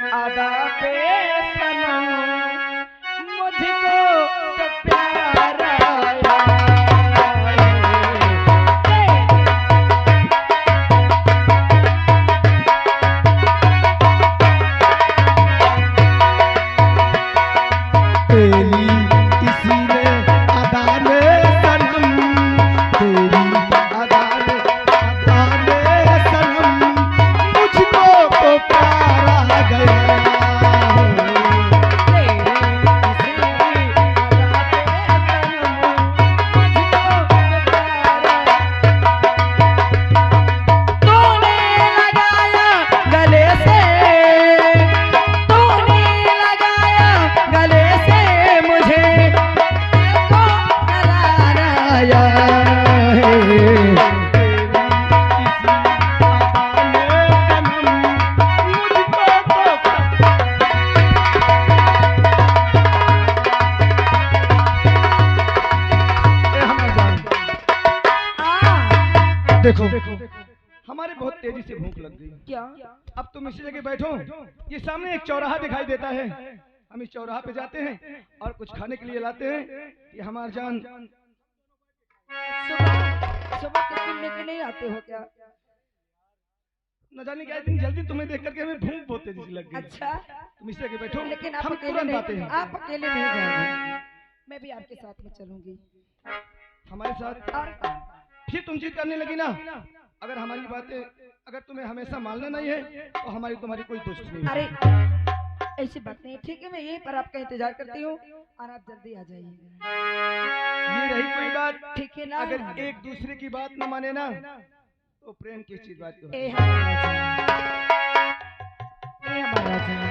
अदा पे सनम मुझको तो प्यार आया। देखो हमारे बहुत तेजी से भूख लग गई। क्या? अब तुम इसी जगह बैठो, ये सामने एक चौराहा दिखाई देता है, हम इस चौराहा पे जाते हैं और कुछ खाने के लिए लाते हैं कि हमारी जान। सुबह सुबह टिफिन लेके नहीं आते हो क्या? न जाने क्या इतनी जल्दी तुम्हें देख करके हमें भूख बहुत तेजी से लग गई। अच्छा, तुम इस जगह बैठो, लेकिन आप हम अकेले तुरंत आते नहीं, हैं। आप अकेले नहीं जाएंगे, मैं भी आपके साथ में चलूंगी। हमारे साथ? और फिर तुम जिद करने लगी ना। अगर हमारी बातें, अगर तुम्हें हमेशा मानना नहीं है तो हमारी तुम्हारी कोई दोस्त नहीं। अरे ऐसी बात नहीं, ठीक है, मैं यहीं पर आपका इंतजार करती हूँ और आप जल्दी आ जाइएगा। ये रही कोई बात, ठीक है ना? अगर एक दूसरे की बात न माने ना तो प्रेम किस चीज बात को? ए हमारा जान,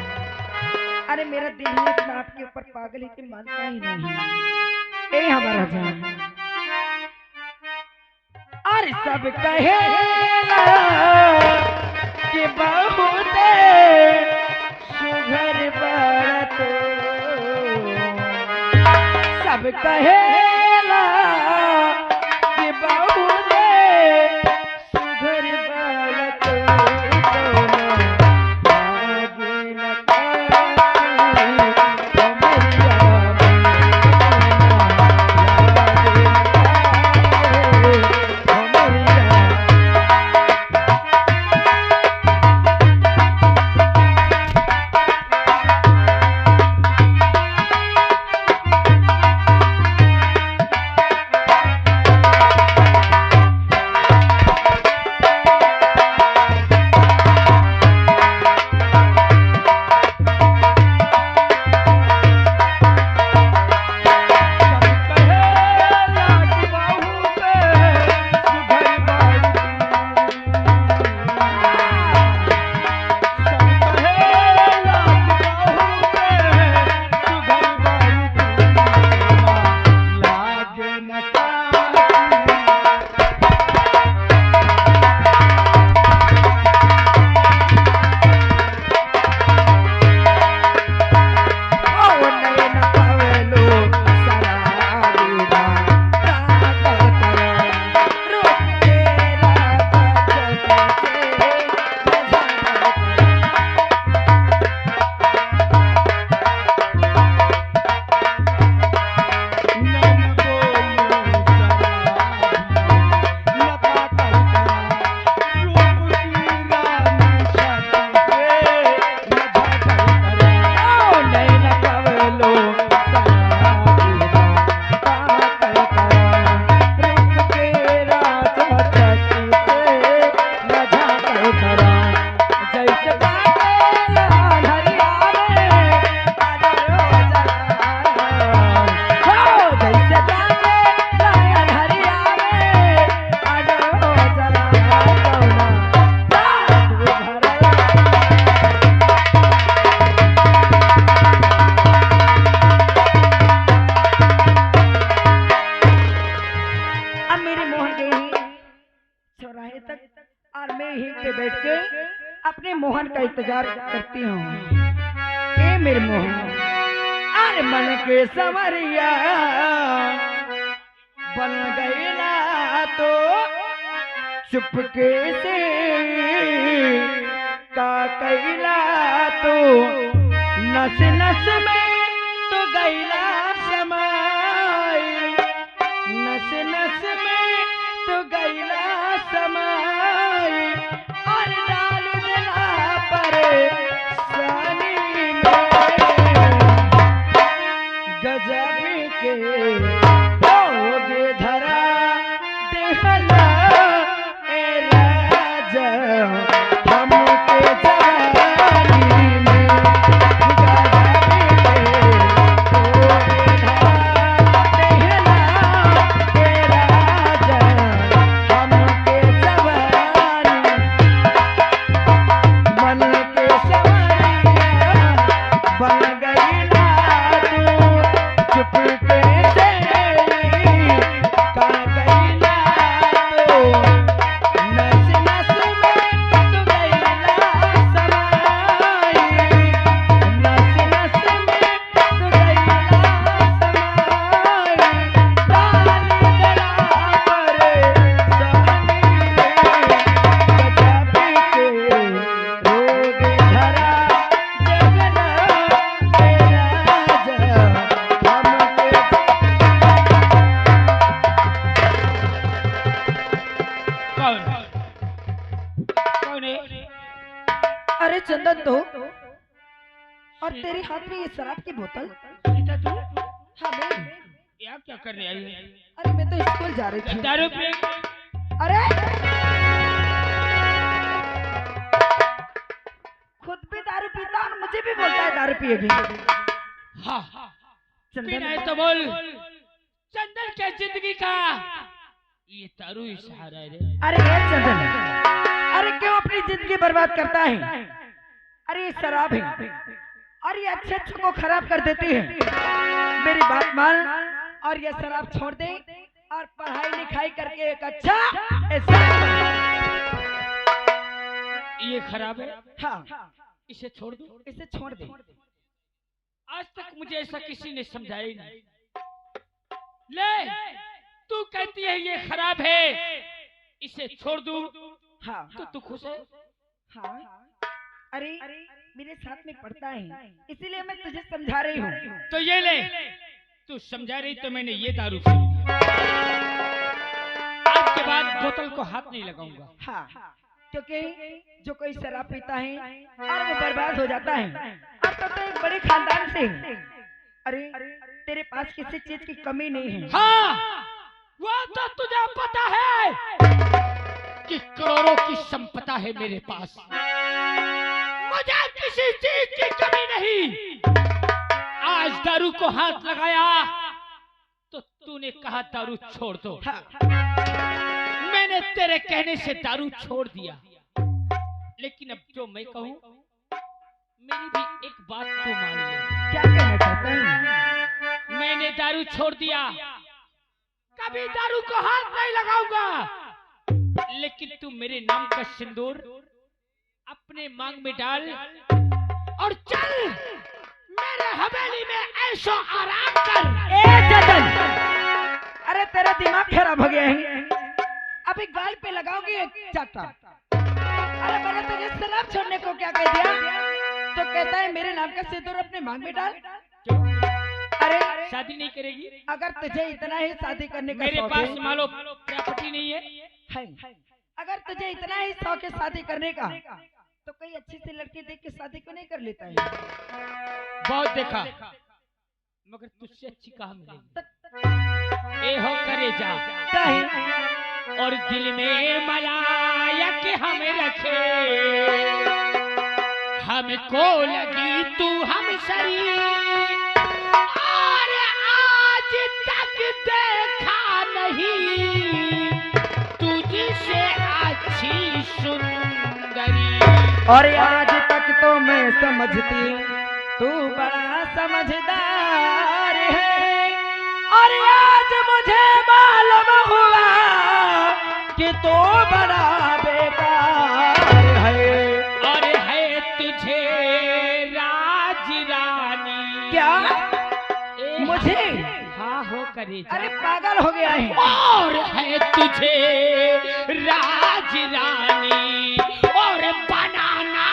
अरे मेरा दिल ही इतना आपके ऊपर पागल है कि मानता ही नहीं। ए हमारा जान, अरे सब कहेला कि बहुत सुघर बात, सब कहेला कि बहुत सुघर बात, अपने मोहन का इंतजार करती हूँ। ए मेरे मोहन, अरे मन के संवरिया बन गई ना तो चुपके से का कैला तू नस नस में तो गैला समाई नस नस में तो गैला समाई और डाल दिला परेशानी में गजब के लोग धरा देहला ए राजा हमके जवानी में गजब के लोग धरा देहला ए राजा हमके जवानी मन के सवरिया बन गई ना तू चुप के का गईला तो नस नस में तू गईला समाई नस नस में तू गईला समाई डाल दरा परेशानी में गजब के रोग धरा जगना तेरा जा हमके कौन कौन है? अरे चंदन तो और तेरे हाथ में ये शराब की बोतल सीता तू हाँ मैं यहाँ क्या करने आई है? अरे मैं तो स्कूल जा रही थी दारू पी अरे खुद भी दारू पीता और मुझे भी बोलता है दारू पिएगी हाँ चंदन पीना है तो बोल। चंदन क्या जिंदगी का ये दारू ही सहारा है रे। अरे ये चंदन अरे क्यों अपनी जिंदगी बर्बाद करता है अरे ये शराब है और ये अच्छे अच्छे को खराब कर देती है मेरी बात मान और ये शराब छोड़ दे और पढ़ाई लिखाई करके एक अच्छा इंसान बन। ये खराब है हाँ इसे छोड़ दूं? इसे छोड़ दे आज तक मुझे ऐसा किसी ने समझाया ही नहीं। ले तू कहती है ये खराब है इसे छोड़ दूं हाँ तो तू खुश है? हाँ अरे मेरे साथ में पढ़ता है इसीलिए मैं तुझे समझा रही हूँ तो ये ले तू समझा रही तो मैंने ये दारू पी। आज के बाद बोतल को हाथ नहीं लगाऊंगा। हाँ क्योंकि जो कोई शराब पीता है और वो बर्बाद हो जाता है अब तो एक बड़े खानदान से है। अरे तेरे पास किसी चीज की कमी नहीं है हाँ वो तो तुझे पता है कि करोड़ों की संपदा है मेरे पास। मुझे किसी चीज की कमी नहीं। आज दारू को हाथ लगाया तो तूने कहा दारू छोड़ दो। हाँ, मैंने तेरे कहने से दारू छोड़ दिया लेकिन अब जो मैं कहूँ मेरी भी एक बात तो मान ले। क्या कहना चाहता है मैंने दारू छोड़ दिया कभी दारू को हाथ नहीं लगाऊंगा लेकिन तू मेरे नाम का सिंदूर अपने मांग में डाल और चल मेरे हवेली में ऐशो आराम कर। ए चंदन अरे तेरा दिमाग खराब हो गया है अभी गाल पे लगाओगी एक चाटा। अरे मैंने तुझे शराब छोड़ने को क्या कह दिया तो कहता है मेरे नाम का सिंदूर अपने मांग में डाल। अरे शादी नहीं करेगी? अगर तुझे इतना ही शादी करने का मेरे शौक पास है, मालो प्रॉपर्टी नहीं है। अगर तुझे इतना ही शौक है शादी करने का तो कोई अच्छी सी लड़की देख के शादी क्यों नहीं कर लेता है? बहुत देखा मगर तुझसे अच्छी कहाँ मिलेगी। ए हो करे जा और दिल में मलायक हमें रखे हमको लगी तू हम सरी और आज तक देखा नहीं तुझसे अच्छी सुंदरी। और आज तक तो मैं समझती तू बड़ा समझदार है और आज मुझे मालूम हुआ कि तू बड़ा बेकार है। और है तुझे राज रानी क्या मुझे? हाँ हो करे जा। अरे पागल हो गया है। और है तुझे राज रानी और बनाना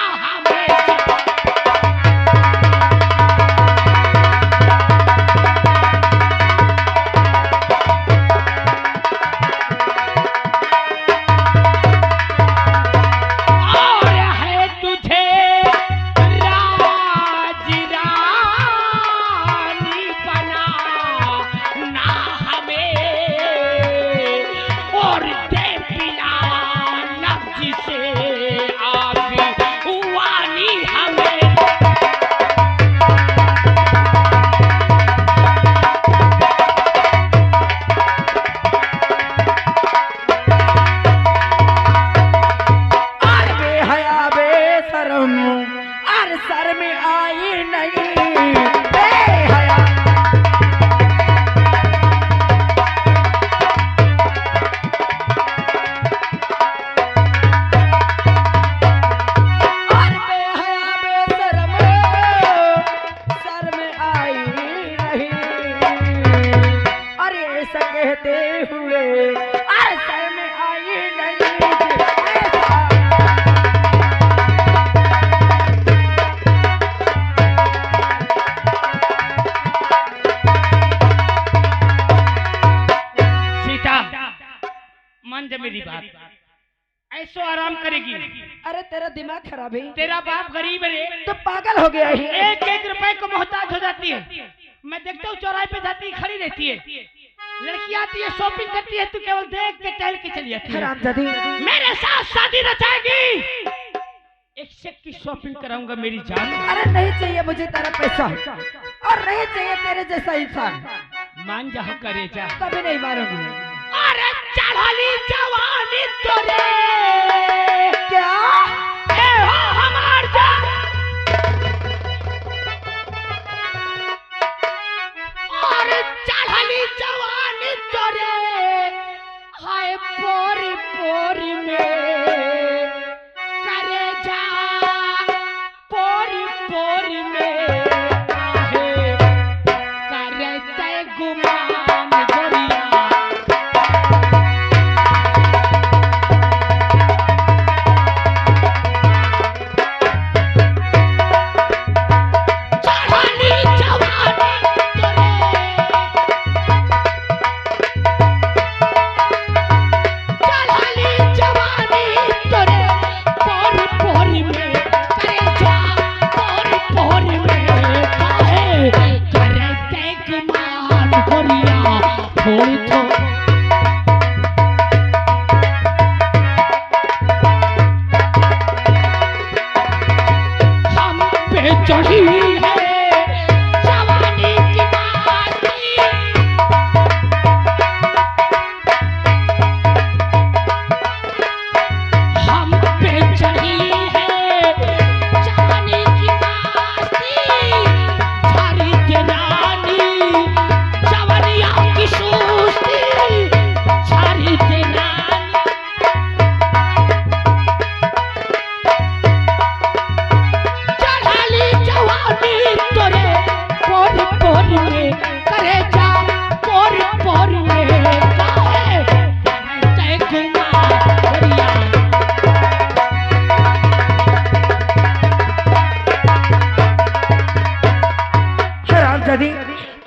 मेरी बात, ऐसो आराम करेगी। अरे तेरा दिमाग खराब है, तेरा बाप गरीब है तो पागल हो गया है। एक एक रुपए को मोहताज हो जाती है। मैं देखता हूँ चौराहे पे जाती है, खड़ी रहती है, लड़की आती है, शॉपिंग करती है, तू केवल देख के टहल के चली जाती है। मेरे साथ शादी रचाएगी, एक सेट की शॉपिंग कराऊंगा मेरी जान। अरे नहीं चाहिए मुझे तेरा पैसा, और नहीं चाहिए तेरे जैसा इंसान। मान जा करे जा, कभी नहीं मारूंगी। अरे चढ़ाली जवानी तोरे क्या ए हो हमार जा, अरे चढ़ाली जवानी तोरे हाय पोरी पोरी में करे जा, पोरी पोरी में करे ते गुमान गोरिया।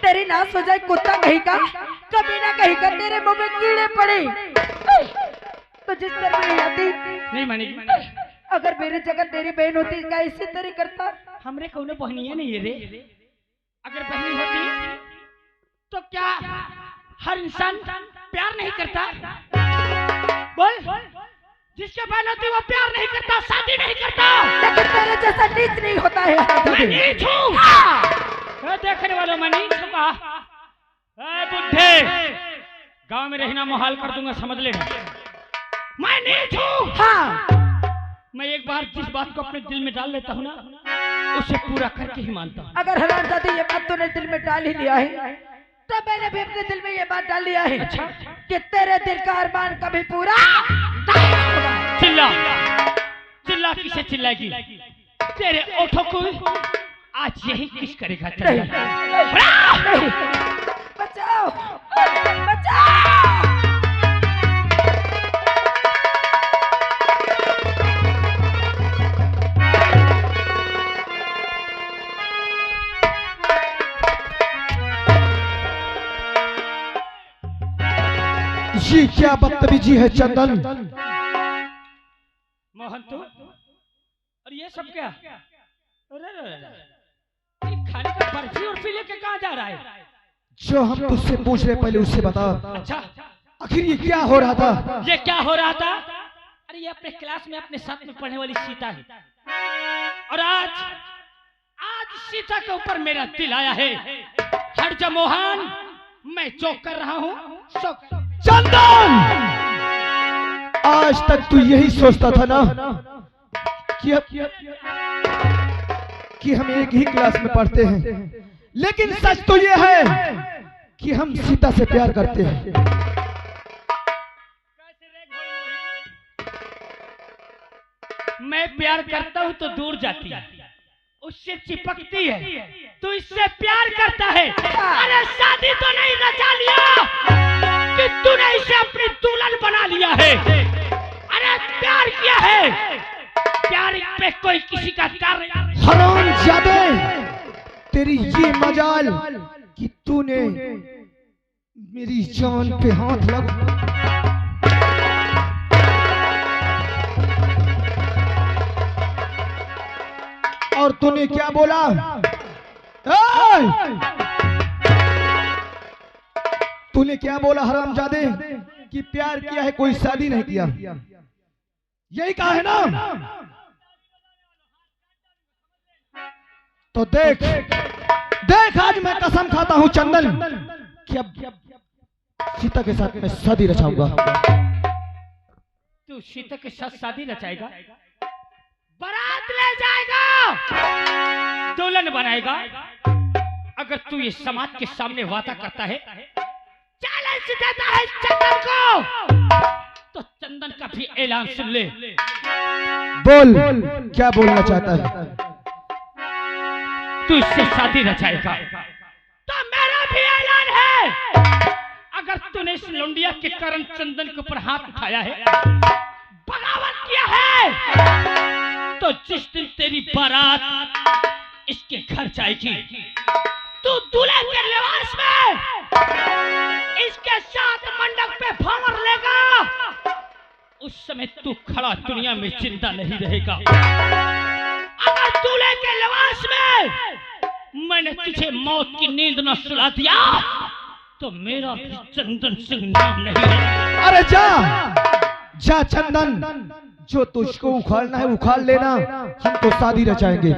तेरी नाश हो जाए कुत्ता कहीं का, कभी ना कहीं का तेरे मुंह में कीड़े पड़े तो जिस तरह नहीं आती नहीं मानेगी। अगर मेरी जगह तेरी बहन होती क्या इसी तरह करता? हमरे कौनो बहनिया नहीं है रे, अगर बहनी होती तो क्या हर इंसान प्यार नहीं करता? बोल, जिसके बहन होती वो प्यार नहीं करता, शादी नहीं करता। लेकिन तेरे जैसा नीच नहीं होता है। मैं नीच हूँ, देखने वालों मैं नीच हूँ। बुढ़े गांव में रहना मुहाल कर दूंगा, समझ ले। मैं नीच हूँ। हाँ। मैं एक बार जिस बात को अपने दिल में डाल लेता हूँ ना, उसे पूरा करके ही मानता हूँ। अगर हरामजादी ये बात तूने दिल में डाल ही लिया है तो मैंने भी अपने दिल में ये बात डाल लिया है कि तेरे दिल का अरमान कभी पूरा नहीं होगा। चिल्ला चिल्ला, किसे चिल्लाएगी? तेरे ओठों को आज यही किस करेगा? नहीं, नहीं, बचाओ बचाओ। ये क्या बदतमीजी है चंदन। मोहन तो और ये सब क्या? अरे खाने का बर्फी और पी लेके कहाँ जा रहा है? जो हम तुझसे पूछ रहे पहले उससे बता। अच्छा, आखिर ये क्या हो रहा था? ये क्या हो रहा था? अरे ये अपने क्लास में अपने साथ में पढ़ने वाली सीता है, और आज सीता के ऊपर मेरा दिल आया है। हट जा मोहन, मैं जो कर रहा हूँ चंदन, आज तक तू यही सोचता था ना कि हम एक ही क्लास में पढ़ते हैं, लेकिन सच तो ये है कि हम सीता से प्यार करते हैं। मैं प्यार करता हूँ तो दूर जाती है, उससे चिपकती है, तू इससे प्यार करता है। अरे शादी तो नहीं रचा लिया कि तूने इसे अपनी दुल्हन बना लिया है। अरे प्यार किया है, प्यार पे कोई किसी का कार्य। हरामजादे, तेरी ये मजाल कि तूने मेरी जान पे हाथ लगा। और तूने क्या बोला? तूने क्या बोला हरामजादे कि प्यार किया है, कोई शादी नहीं किया, यही कहा है ना? तो देख आज मैं कसम खाता हूं चंदन कि अब सीता के साथ मैं शादी रचाऊंगा। तू सीता के साथ शादी रचाएगा, बारात ले जाएगा, दुल्हन बनाएगा? अगर तू ये समाज के सामने वादा करता है, चैलेंज देता है चंदन को, तो चंदन का भी ऐलान सुन ले। बोल, क्या बोलना चाहता है? तू इससे शादी रचाएगा तो मेरा भी ऐलान है। अगर तूने इस लुंडिया के कारण चंदन के ऊपर हाथ उठाया है, बगावत किया है, तो जिस दिन तेरी बारात इसके घर जाएगी, तू दूल्हे के लिबास में इसके साथ मंडप पे भंवर लेगा। उस समय तू खड़ा दुनिया में जिंदा नहीं रहेगा। अगर दूल्हे के लिबास में मैंने तुझे मौत की नींद न सुला दिया, तो मेरा भी चंदन सिंह नाम नहीं है। अरे जा चंदन, जो तुझको उखाड़ना है उखाड़ लेना, हम तो शादी रचाएंगे।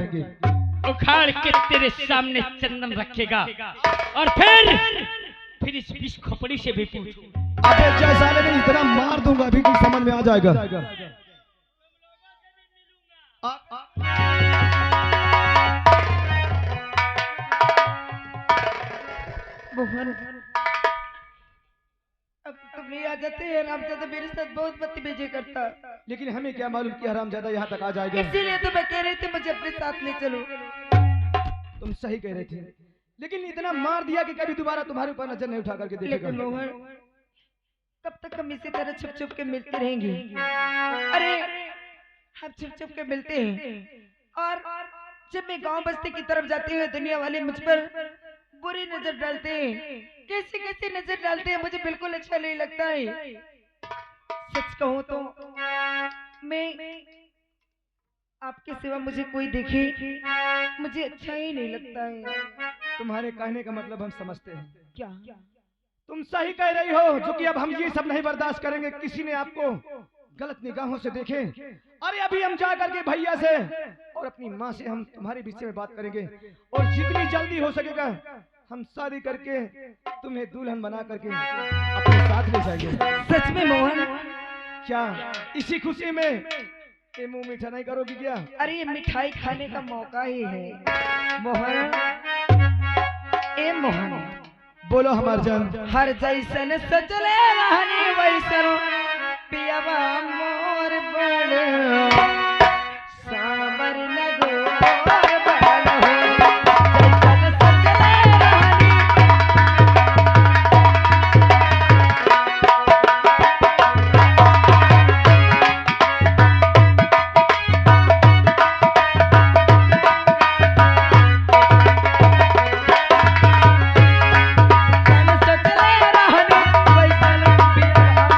उखाड़ के तेरे सामने चंदन रखेगा, और फिर इस विष खोपड़ी से भी पूछ। अबे जैसा नहीं, इतना मार दूंगा अभी कि समझ में आ जाएगा। अब तुम नहीं आ जाते हैं, हरामजादा मेरे साथ बहुत बदतमीजी करता। लेकिन हमें क्या मालूम कि हरामजादा यहाँ तक आ जाएगा। इसीलिए तो मैं कह रही थी मुझे अपने साथ ले चलो। तुम सही कह रहे थे, लेकिन इतना मार दिया कि कभी दोबारा तुम्हारे ऊपर नजर नहीं उठा करके देखेगा। लेकिन मोहन, कब तक हम इसी तरह छुप छुप के मिलते रहेंगे? अरे हम छुप छुप के मिलते हैं, और जब मैं गांव बस्ती की तरफ जाती हूँ, दुनिया वाले मुझ पर बुरी नजर डालते हैं, कैसी कैसी नजर डालते हैं, मुझे बिल्कुल अच्छा नहीं लगता है। सच कहूँ तो मैं आपके सिवा मुझे कोई देखे मुझे अच्छा ही नहीं लगता है। तुम्हारे कहने का मतलब हम समझते हैं। क्या तुम सही कह रही हो, जो कि अब हम ये सब नहीं बर्दाश्त करेंगे किसी ने आपको गलत निगाहों से देखे। अरे अभी हम जा करके भैया से और अपनी माँ से हम तुम्हारे विषय में बात करेंगे, और जितनी जल्दी हो सकेगा हम शादी करके तुम्हें दुल्हन बना करके अपने साथ ले जाएंगे। सच में मोहन? क्या इसी खुशी में ये मुंह मीठा नहीं करोगी क्या? अरे ये मिठाई खाने का मौका ही है मोहन। ए मोहन, बोलो हमार जान। हर जैसन सजले रहनी वैसन पियावा मोर बड़ सावर लगो बड़ हो। जैसन सजले रहनी सजले रहनी वैसन पियावा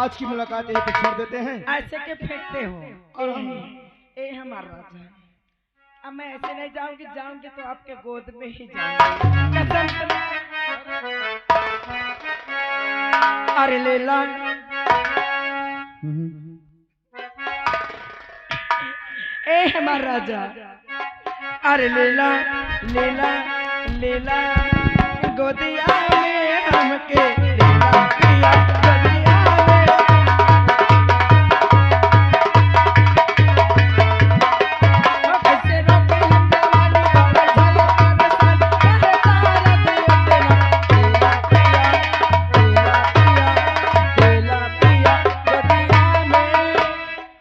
आज की मुलाकात यहीं पे छोड़ देते हैं। ऐसे के फेंकते हो और ए हमारा राजा, अब मैं ऐसे नहीं जाऊंगी तो आपके गोद में ही जाऊंगी कसम से। अरे लेला ए हमारा राजा, अरे लेला लेला लेला गोदिया में हमके लेला पिया गोदिया में। कैसे रोके हम जवानी बड़ा झालो परसान, कहे तारा दियो तेरा लेला पिया लेला पिया गोदिया में हमके।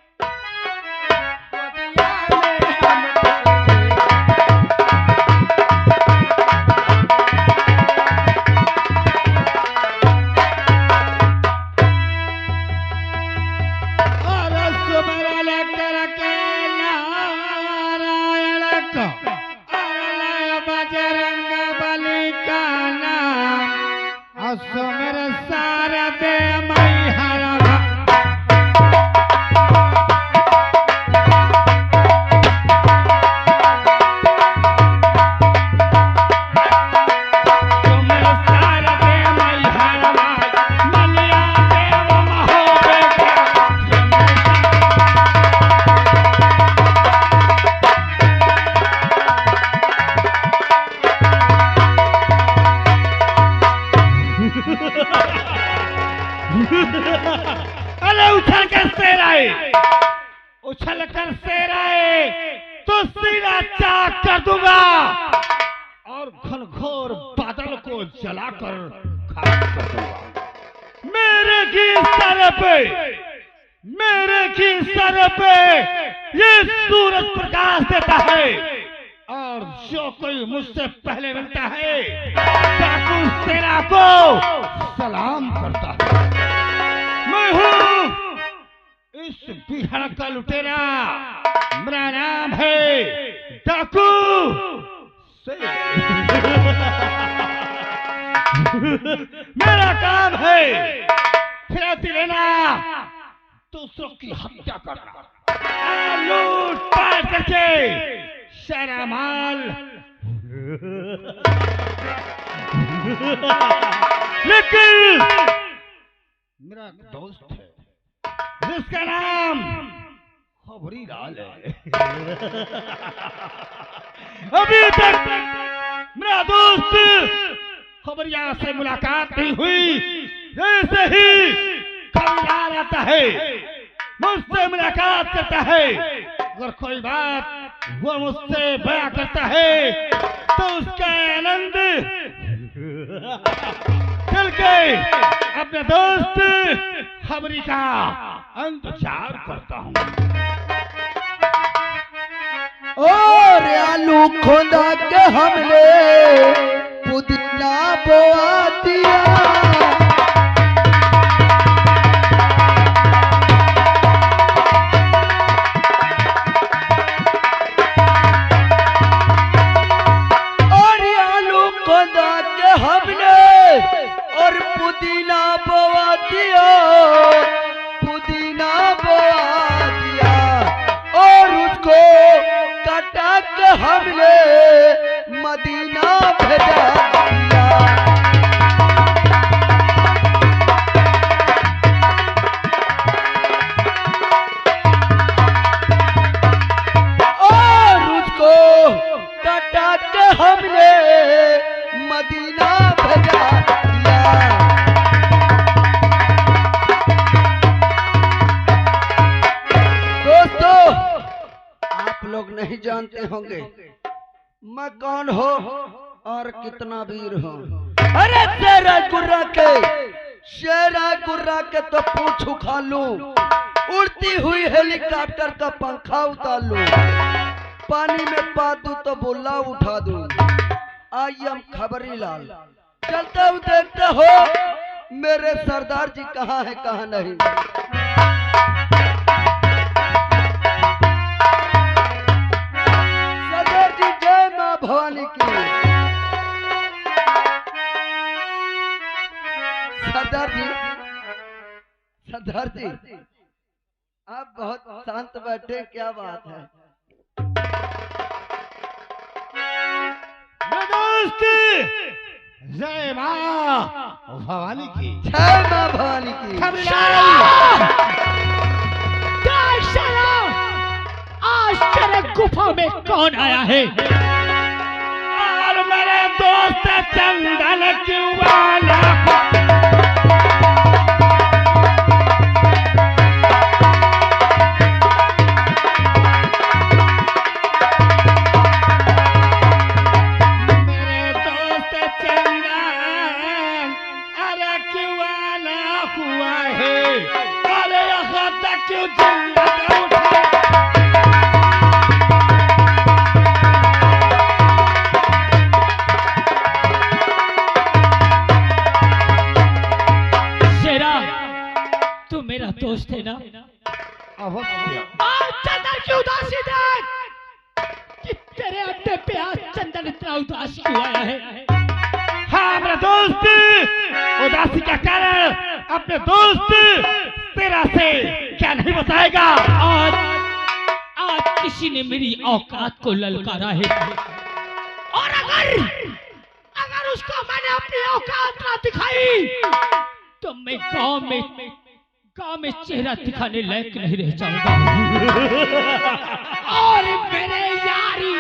मेरे सारा दे मई हरवा अरे उछल कर शेर आए, उछल कर शेर आए तो सीना चाक कर दूंगा और घनघोर बादल को जलाकर खाक कर दूंगा। मेरे की सर पे ये सूरज प्रकाश देता है और जो कोई मुझसे पहले मिलता है डाकू सेना को सलाम करता है। मैं हूँ इस बिहार का लुटेरा, मेरा नाम है डाकू सेना। मेरा काम है फिरौती लेना, दूसरों की हत्या करना, लूट पाट करके सारा माल लेकिन मेरा दोस्त है जिसका नाम खबरी लाल है। अभी तक मेरा दोस्त खबरिया से मुलाकात नहीं हुई। जैसे ही खबरदार आता है मुझसे मुलाकात करता है, अगर कोई बात वो मुझसे बयां करता है तो उसका आनंद चल के अपने दोस्त खबरी का इंतजार करता हूँ। और आलू खोदा के हमने पुदीना बोआ दिया, और आलू खोदा के हमने और पुदीना बोआ दिया, पुदीना बोआ दिया और उसको काटा के हमने मदीना भेजा दिया। और उसको काटा के हमने मदीना भेजा दिया। दोस्तों, आप लोग नहीं जानते होंगे मैं कौन हो और कितना वीर हूँ। अरे शेरा गुर्रा के तो पूछ उखा लूं, उड़ती हुई हेलीकॉप्टर का पंखा उतार लूं, पानी में पा दूं तो बुल्ला उठा दूं। आई एम खबरी लाल, चलता हूँ देखते हो मेरे सरदार जी कहाँ है कहाँ नहीं। सरदार जी जय माँ भवानी की। सरदार जी आप बहुत शांत बैठे, क्या बात है? दोस्त जय मां भवानी की, जय मां भवानी की। आज तेरे गुफा में कौन आया है? और मेरे दोस्त चंदन क्यों वाला हुआ है? अरे यहाँ तक क्यों जंगल उठा? शेरा, तू मेरा दोस्त है ना? अवश्य। आज चंदन की उदासी देख कि तेरे अड्डे पे आज चंदन इतना उदास क्यों आया है? हाँ मेरा दोस्त, उदासी का कारण अपने दोस्त तेरा से क्या नहीं बताएगा? आज किसी ने मेरी औकात को ललकारा है, और अगर उसको मैंने अपनी औकात ना दिखाई तो मैं गांव में चेहरा दिखाने लायक नहीं रह जाऊंगा। और मेरे यारी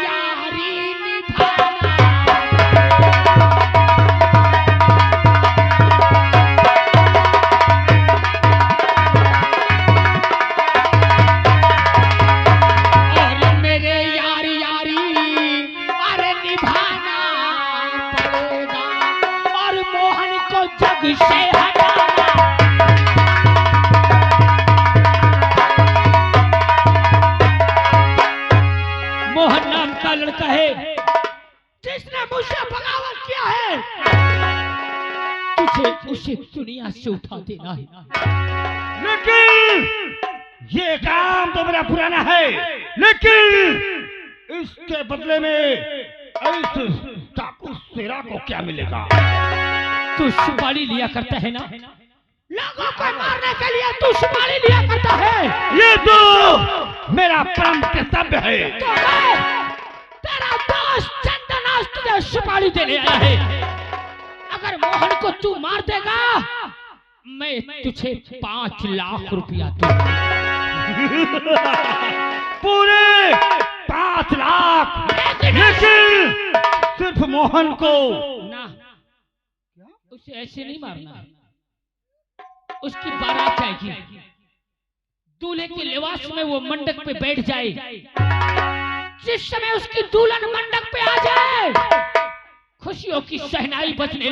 निभाना से हटाना। मोहन नाम का लड़का है जिसने मुझसे बगावत किया है, तुझे उसे दुनिया से उठा देना है। लेकिन ये काम तो मेरा पुराना है, लेकिन इसके बदले में इस डाकू शेरा को क्या मिलेगा? तू सुपारी लिया करता है ना, लोगों को मारने के लिए तू सुपारी लिया करता है। ये तो मेरा परम कर्तव्य है। तो मैं तेरा दोस्त चंदन आज तुझे सुपारी देने आया है। अगर मोहन को तू मार देगा मैं तुझे 5 लाख रुपया दूंगा। पूरे 5 लाख, लेकिन सिर्फ मोहन को ना, उसे ऐसे नहीं मारना है। उसकी बारात आएगी, दूल्हे के लिबास में वो मंडप पे बैठ जाए। जिस समय उसकी दुल्हन मंडप पे आ जाए, खुशियों की शहनाई बजने